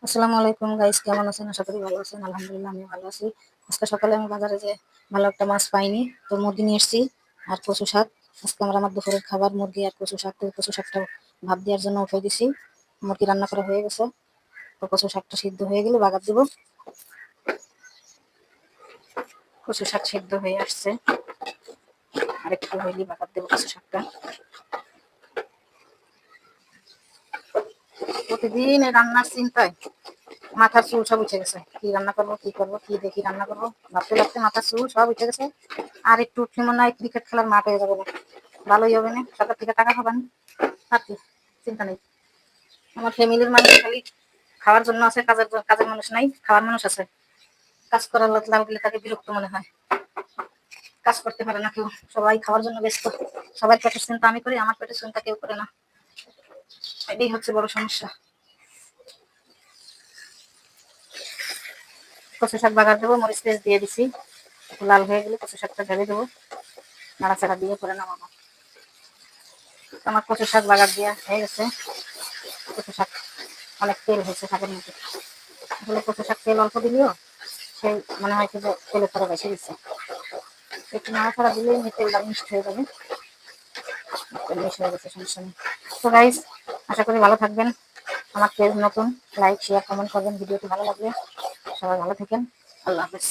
আসসালামু আলাইকুম গাইস, কেমন আছেন? আশা করি ভালো আছেন। আলহামদুলিল্লাহ আমি ভালো আছি। আজকে সকালে আমি বাজারে যে ভালো একটা মাছ পাইনি, তো মুরগি নিয়ে এসেছি আর কচু শাক। আজকে আমার দুপুরের খাবার মুরগি আর কচু শাক। তো কচু শাকটা ভাত দেওয়ার জন্য উঠিয়ে দিছি। মুরগি রান্না করা হয়ে গেছে, তো কচু শাকটা সিদ্ধ হয়ে গেলে বাগার দিব। কচু শাক সিদ্ধ হয়ে আসছে, আর একটু হইলে বাগার দেবো কচু শাকটা। প্রতিদিন এই রান্নার চিন্তায় মাথার চুল সব উঠে গেছে। কি রান্না করবো, কি করবো, কি দেখি রান্না করবো ভাবতে ভাবতে মাথার চুল সব উঠে গেছে। আর একটু উঠলে মনে হয় ক্রিকেট খেলার মাঠ হয়ে যাবে না, ভালোই হবে না। সরকার থেকে টাকা পাবেন, আর কি চিন্তা নেই। আমার ফ্যামিলির মানুষ খালি খাওয়ার জন্য আছে, কাজের মানুষ নাই, খাওয়ার মানুষ আছে। কাজ করার লাগলে তাকে বিরক্ত মনে হয়, কাজ করতে পারে না কেউ, সবাই খাওয়ার জন্য ব্যস্ত। সবাই পেটের চিন্তা আমি করি, আমার পেটের চিন্তা কেউ করে না। এটাই হচ্ছে বড় সমস্যা। কচু শাক বাগার দেবো, মরিচ পেঁয়াজ দিয়ে দিছি। লাল হয়ে গেলে কচু শাকটা ঢেলে দেবো, নাড়াচাড়া দিয়ে পরে নামাবো। আমার কচু শাক বাগার দেওয়া হয়ে গেছে। কচু শাক অনেক তেল হয়েছে শাকের মধ্যে। আসলে কচু শাক তেল অল্প দিলেও সেই মনে হয় যে তেলের পরে বেশি দিচ্ছে। একটু নাড়াচাড়া দিলেই তেলটা মিষ্টি হয়ে যাবে। মিষ্টি হয়ে গেছে, সমস্যা নেই। তো গাইস, আশা করি ভালো থাকবেন। আমার পেজ নতুন, লাইক শেয়ার কমেন্ট করবেন ভিডিওটি ভালো লাগলে। সবাই ভালো থাকেন, আল্লাহ হাফেজ।